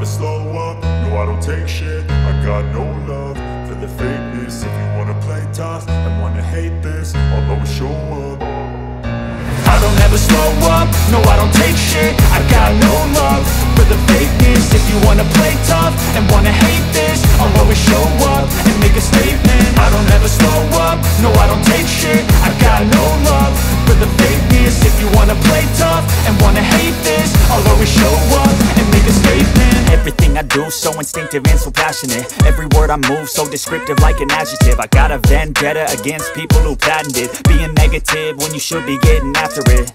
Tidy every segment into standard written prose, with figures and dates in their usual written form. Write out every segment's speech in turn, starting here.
never slow up, no I don't take shit. I got no love for the fakeness. If you wanna play tough and wanna hate this, I'll always show up. I don't ever slow up, no I don't take shit. I got no love for the fakeness. If you wanna play tough and wanna hate this, I'll always show up and make a statement. I don't ever slow up, no I don't take shit. I got no love for the fakeness. If you wanna play tough and wanna hate this, I'll always show up and make a statement. Everything I do so instinctive and so passionate. Every word I move so descriptive like an adjective. I got a vendetta against people who patented being negative when you should be getting after it.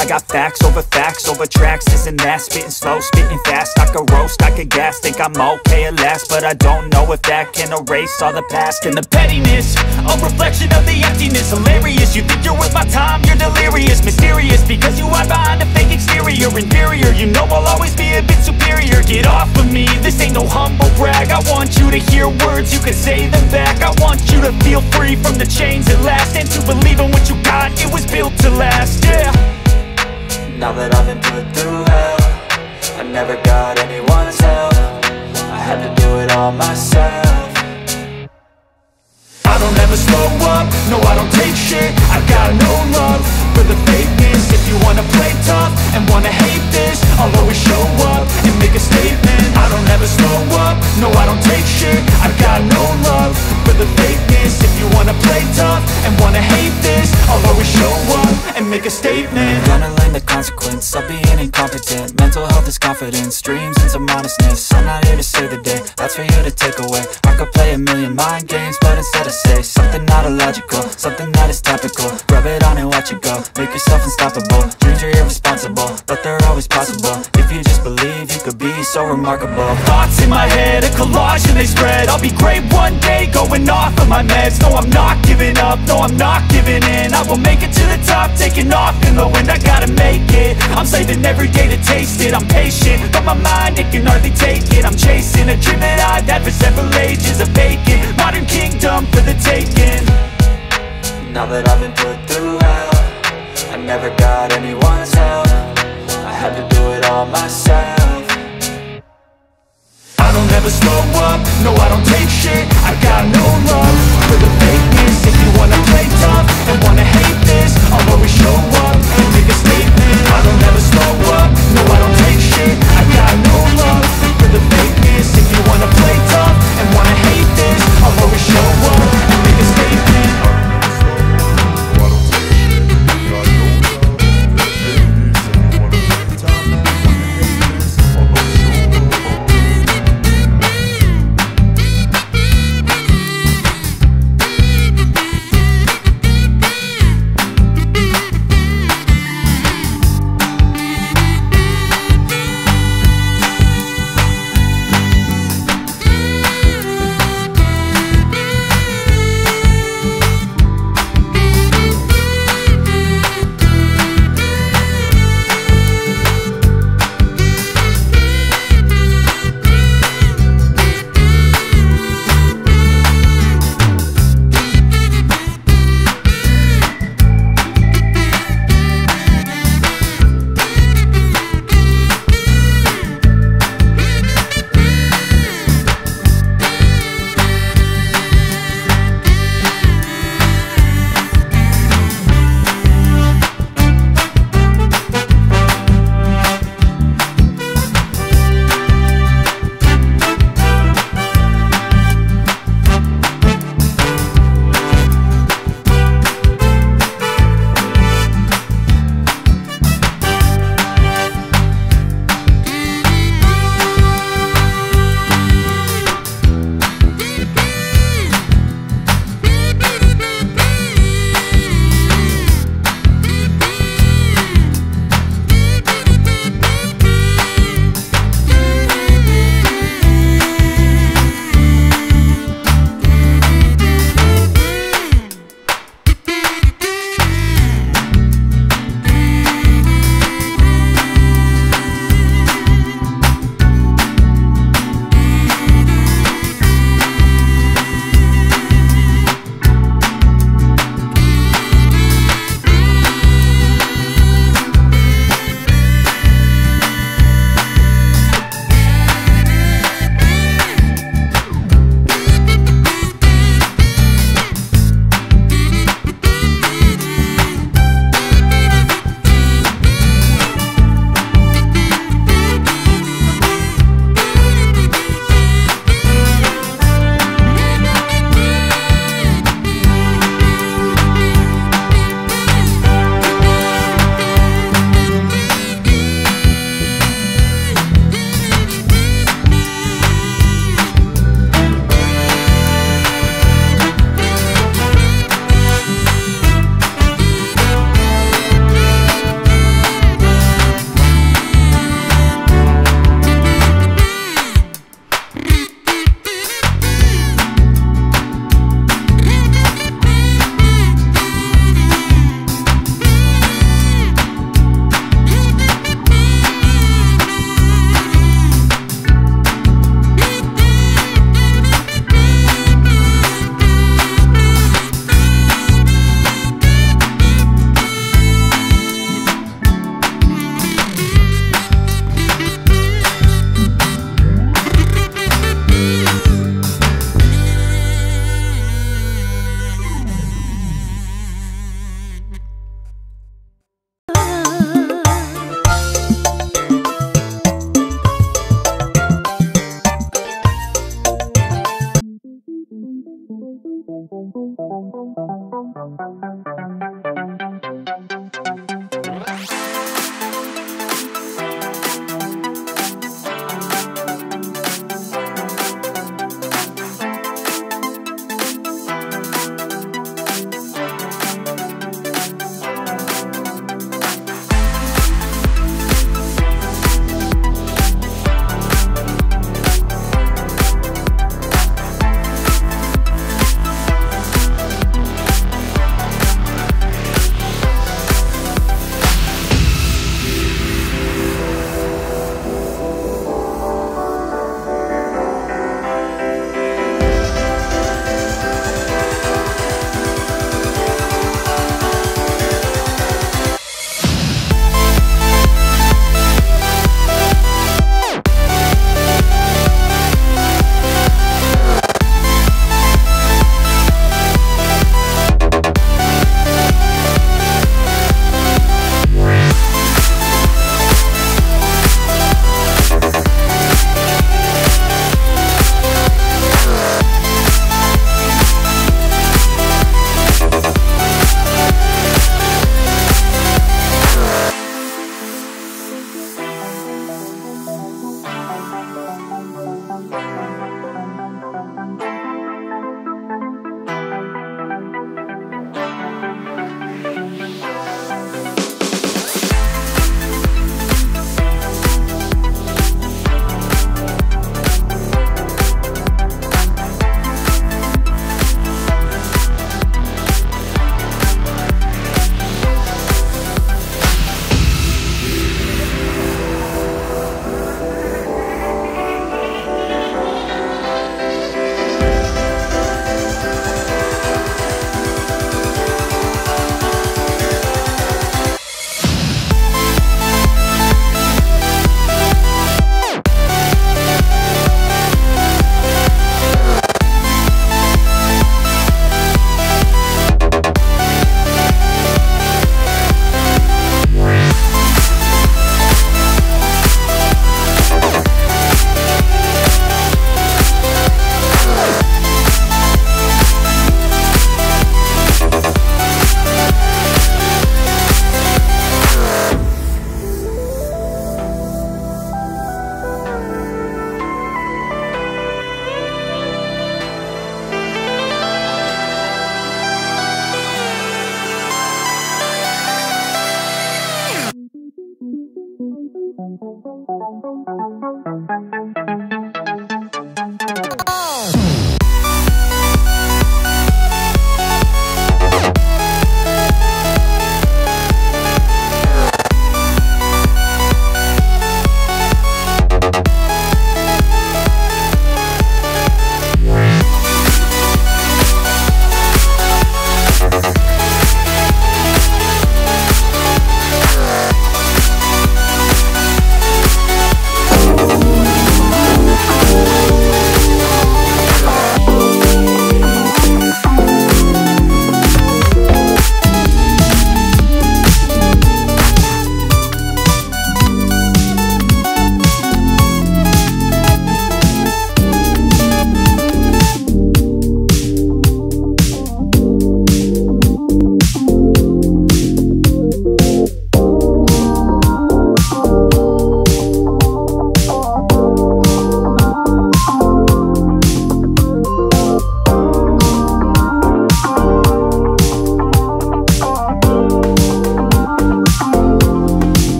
I got facts over tracks, this and that. Spitting slow, spitting fast. I could roast, I could gas. Think I'm okay at last, but I don't know if that can erase all the past. And the pettiness, a reflection of the emptiness. Hilarious, you think you're worth my time, you're delirious. Mysterious, because you hide behind a fake exterior. Inferior, you know I'll always be a bit superior. Get off of me, this ain't no humble brag. I want you to hear words, you can say them back. I want you to feel free from the chains at last, and to believe in what you got, it was built to last, yeah. Now that I've been put through hell, I never got anyone's help. I had to do it all myself. I don't ever slow up, no I don't take shit. I got no love for the fakeness. If you wanna play tough and wanna hate this, I'll always show up and make a statement. I don't ever slow up, no I don't take shit. I got no love for the fakeness. If you wanna play tough and wanna hate this, I'll always show up and make a statement. Gonna learn the consequence of being incompetent. Mental health is confidence, dreams and some modestness. I'm not here to save the day, that's for you to take away. I could play a million mind games, but instead I say something not illogical, something that is topical. Rub it on and watch it go, make yourself unstoppable. Dreams are irresponsible, but they're always possible. If you just believe, you could be so remarkable. Thoughts in my head, a collage and they spread. I'll be great one day, going off of my meds. No, I'm not giving up, no, I'm not giving in. I will make it to the top, taking off in the wind. I gotta make it, I'm saving every day to taste it. I'm patient, but my mind, it can hardly take it. I'm chasing a dream that I've had for several ages. A vacant, modern kingdom for the taking. Now that I've been put through hell, I never got anyone's help. I had to do it all myself. I don't ever slow up, no I don't take shit. I got no love for the fakeness. If you wanna play tough and wanna hate this, I'll always show up and make a statement. I don't ever slow up, no I don't take shit. I got no love for the fakeness. If you wanna play tough and wanna hate this, I'll always show up and make a statement. I don't ever slow up, no I don't take shit. I got no love for the fakeness. If you wanna play tough and wanna hate this, I'll always show up.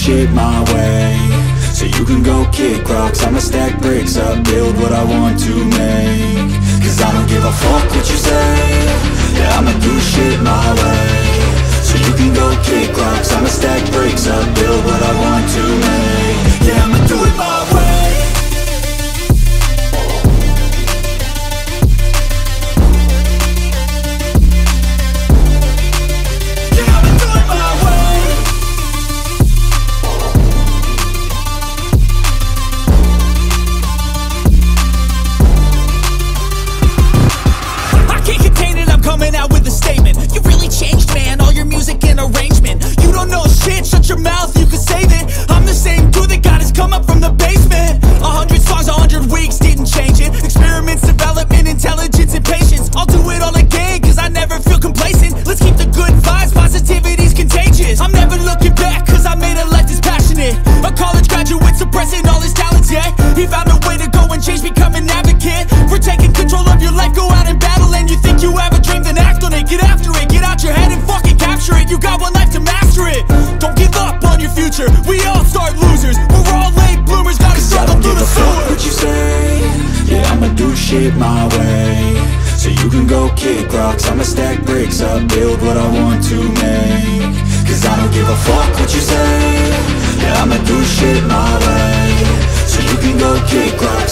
shit my way. So you can go kick rocks, I'ma stack bricks up, build what I want to make. Cause I don't give a fuck what you say, yeah, I'ma do shit my way. So you can go kick rocks, I'ma stack bricks up, build what I want to make. Yeah, I'ma do it my way. Coming out with a statement. You really changed, man, all your music and arrangement. You don't know shit, shut your mouth, you can save it. I'm the same dude that got his come up from the basement. 100 songs, 100 weeks, didn't change it. Experiments, development, intelligence, and patience. I'll do it all again, cause I never feel complacent. Let's keep the good vibes, positivity's contagious. I'm never looking back, cause I made a life that's passionate. A college graduate suppressing all his talents, yeah. He found a way to go and change, become an advocate. For taking control of your life, go out and battle. And you think you have a dream, then act on it. Get after it, get out your head and fucking capture it. You got one life to master it. Don't give up on your future, we all start losers. We're all late bloomers, gotta struggle through the sewer. shit my way, so you can go kick rocks. I'ma stack bricks up, build what I want to make. Cause I don't give a fuck what you say, yeah, I'ma do shit my way, so you can go kick rocks.